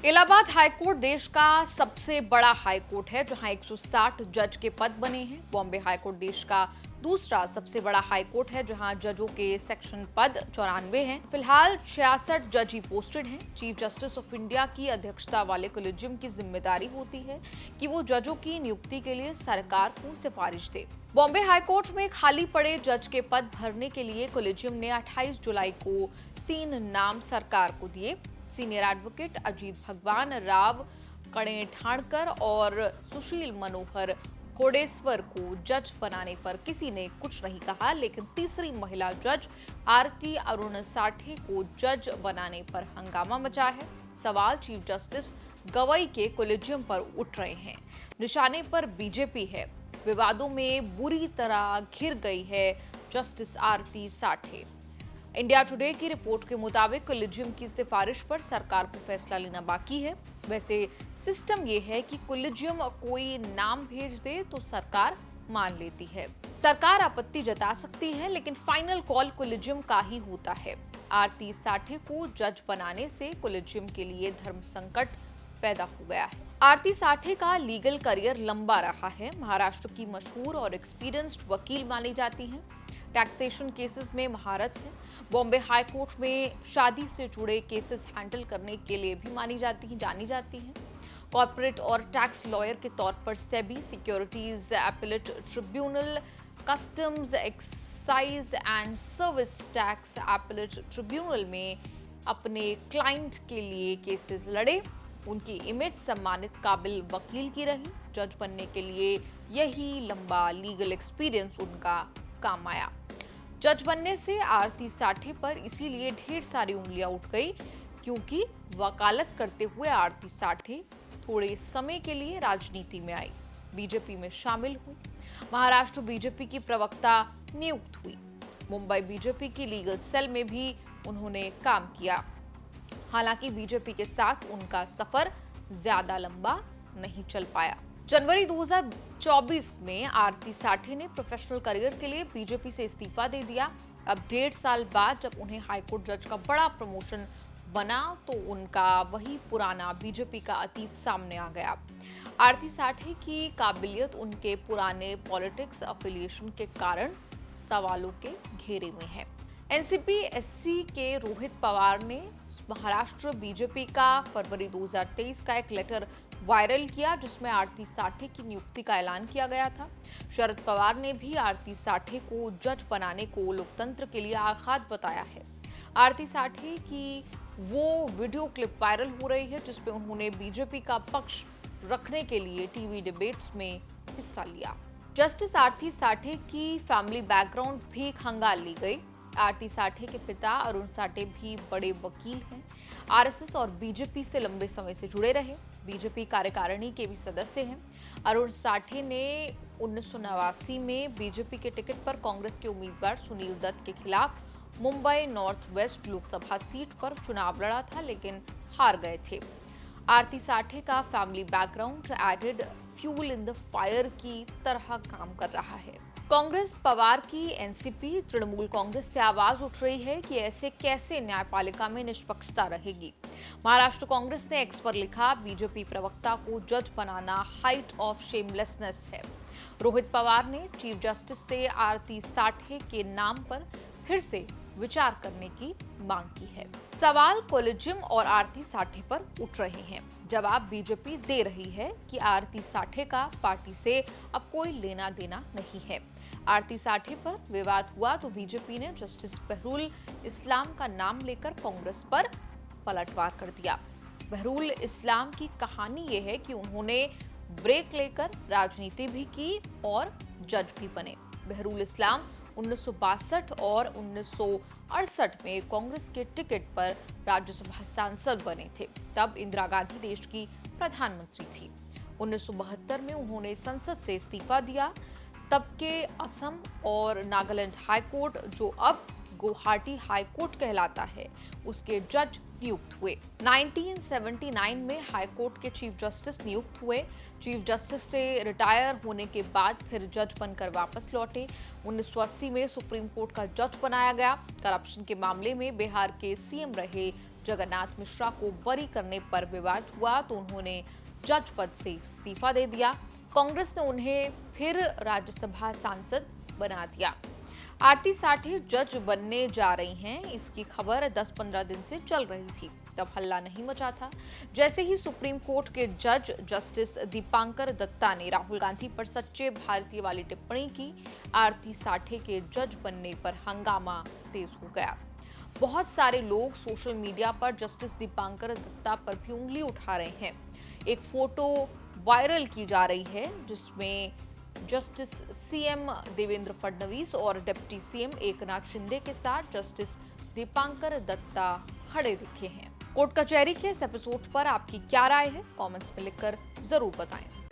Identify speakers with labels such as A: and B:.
A: Allahabad high court देश का सबसे बड़ा हाईकोर्ट है, जहां 160 जज के पद बने हैं। बॉम्बे हाईकोर्ट देश का दूसरा सबसे बड़ा हाईकोर्ट है, जहां जजों के सेक्शन पद 94 हैं। फिलहाल 66 जज ही पोस्टेड हैं। चीफ जस्टिस ऑफ इंडिया की अध्यक्षता वाले कोलेजियम की जिम्मेदारी होती है कि वो जजों की नियुक्ति के लिए सरकार को सिफारिश दे। बॉम्बे हाईकोर्ट में खाली पड़े जज के पद भरने के लिए कोलेजियम ने 28 जुलाई को 3 नाम सरकार को दिए। सीनियर एडवोकेट अजीत भगवान राव कणेठाणकर और सुशील मनोहर कोडेश्वर को जज बनाने पर किसी ने कुछ नहीं कहा, लेकिन तीसरी महिला जज आरती अरुण साठे को जज बनाने पर हंगामा मचा है। सवाल चीफ जस्टिस गवई के कोलेजियम पर उठ रहे हैं। निशाने पर बीजेपी है। विवादों में बुरी तरह घिर गई है जस्टिस आरती साठे। इंडिया टुडे की रिपोर्ट के मुताबिक कोलेजियम की सिफारिश पर सरकार को फैसला लेना बाकी है। वैसे सिस्टम ये है कि कोलेजियम कोई नाम भेज दे तो सरकार मान लेती है। सरकार आपत्ति जता सकती है, लेकिन फाइनल कॉल कोलेजियम का ही होता है। आरती साठे को जज बनाने से कोलेजियम के लिए धर्म संकट पैदा हो गया है। आरती साठे का लीगल करियर लंबा रहा है। महाराष्ट्र की मशहूर और एक्सपीरियंस्ड वकील मानी जाती हैं। टैक्सेशन केसेस में महारत है। बॉम्बे हाई कोर्ट में शादी से जुड़े केसेस हैंडल करने के लिए भी जानी जाती हैं। कॉर्पोरेट और टैक्स लॉयर के तौर पर SEBI, securities appellate tribunal, customs, excise and service tax appellate tribunal में अपने क्लाइंट के लिए केसेस लड़े। उनकी इमेज सम्मानित काबिल वकील की रही। जज बनने के लिए यही लंबा लीगल एक्सपीरियंस उनका काम आया। जज बनने से आरती साठे पर इसीलिए ढेर सारी उंगलियां उठ गई, क्योंकि वकालत करते हुए आरती साठे थोड़े समय के लिए राजनीति में आई, बीजेपी में शामिल हुई, महाराष्ट्र बीजेपी की प्रवक्ता नियुक्त हुई। मुंबई बीजेपी की लीगल सेल में भी उन्होंने काम किया। हालांकि बीजेपी के साथ उनका सफर ज्यादा लंबा नहीं चल पाया। जनवरी 2024 में आरती साठे ने प्रोफेशनल करियर के लिए बीजेपी से इस्तीफा दे दिया। अब 1.5 साल बाद जब उन्हें हाईकोर्ट जज का बड़ा प्रमोशन बना, तो उनका वही पुराना बीजेपी का अतीत सामने आ गया। आरती साठे की काबिलियत उनके पुराने पॉलिटिक्स अफिलिएशन के कारण सवालों के घेरे में है। एनसीपी एससी के रोहित पवार ने महाराष्ट्र बीजेपी का फरवरी 2023 का एक लेटर वायरल किया, जिसमें आरती साठे की नियुक्ति का ऐलान किया गया था। शरद पवार ने भी आरती साठे को जज बनाने को लोकतंत्र के लिए आघात बताया है। आरती साठे की वो वीडियो क्लिप वायरल हो रही है, जिसमें उन्होंने बीजेपी का पक्ष रखने के लिए टीवी डिबेट्स में हिस्सा लिया। जस्टिस आरती साठे की फैमिली बैकग्राउंड भी खंगाल ली गई। आरती साठे के पिता अरुण साठे भी बड़े वकील हैं। आरएसएस और बीजेपी से लंबे समय से जुड़े रहे। बीजेपी कार्यकारिणी के भी सदस्य हैं। अरुण साठे ने 1989 में बीजेपी के टिकट पर कांग्रेस के उम्मीदवार सुनील दत्त के खिलाफ Mumbai north west Lok Sabha seat पर चुनाव लड़ा था, लेकिन हार गए थे। आरती साठे का family background added fuel in the fire की तरह काम कर रहा है। कांग्रेस पवार की एनसीपी तृणमूल कांग्रेस से आवाज उठ रही है कि ऐसे कैसे न्यायपालिका में निष्पक्षता रहेगी। महाराष्ट्र कांग्रेस ने एक्स पर लिखा, बीजेपी प्रवक्ता को जज बनाना हाइट ऑफ शेमलेसनेस है। रोहित पवार ने चीफ जस्टिस से आरती साठे के नाम पर फिर से विचार करने की मांग की है। सवाल कोलेजियम और आरती साठे पर उठ रहे हैं। जवाब बीजेपी दे रही है कि आरती साठे का पार्टी से अब कोई लेना देना नहीं है। आरती साठे पर विवाद हुआ तो बीजेपी ने जस्टिस बहरूल इस्लाम का नाम लेकर कांग्रेस पर पलटवार कर दिया। बहरूल इस्लाम की कहानी यह है कि उन्होंने ब्रेक लेकर राजनीति भी की और जज भी बने। बहरूल इस्लाम 1962 और 1968 में कांग्रेस के टिकट पर राज्यसभा सांसद बने थे। तब इंदिरा गांधी देश की प्रधानमंत्री थी। 1972 में उन्होंने संसद से इस्तीफा दिया। तब के असम और नागालैंड हाईकोर्ट, जो अब गुवाहाटी हाई कोर्ट कहलाता है, उसके जज नियुक्त हुए। 1979 में हाई कोर्ट के चीफ जस्टिस नियुक्त हुए। चीफ जस्टिस से रिटायर होने के बाद फिर जज बनकर वापस लौटे। 1980 में सुप्रीम कोर्ट का जज बनाया गया। करप्शन के मामले में बिहार के सीएम रहे जगन्नाथ मिश्रा को बरी करने पर विवाद हुआ तो उन्होंने जज पद से इस्तीफा दे दिया। कांग्रेस ने उन्हें फिर राज्यसभा सांसद बना दिया। आरती साठे जज बनने जा रही हैं, इसकी खबर 10-15 दिन से चल रही थी, तब हल्ला नहीं मचा था। जैसे ही सुप्रीम कोर्ट के जज जस्टिस दीपांकर दत्ता ने राहुल गांधी पर सच्चे भारतीय वाली टिप्पणी की, आरती साठे के जज बनने पर हंगामा तेज हो गया। बहुत सारे लोग सोशल मीडिया पर जस्टिस दीपांकर दत्ता पर भी उंगली उठा रहे हैं। एक फोटो वायरल की जा रही है जिसमें जस्टिस सीएम देवेंद्र फडणवीस और डिप्टी सीएम एकनाथ शिंदे के साथ जस्टिस दीपांकर दत्ता खड़े दिखे हैं। कोर्ट कचहरी के इस एपिसोड पर आपकी क्या राय है? कमेंट्स में लिखकर जरूर बताएं।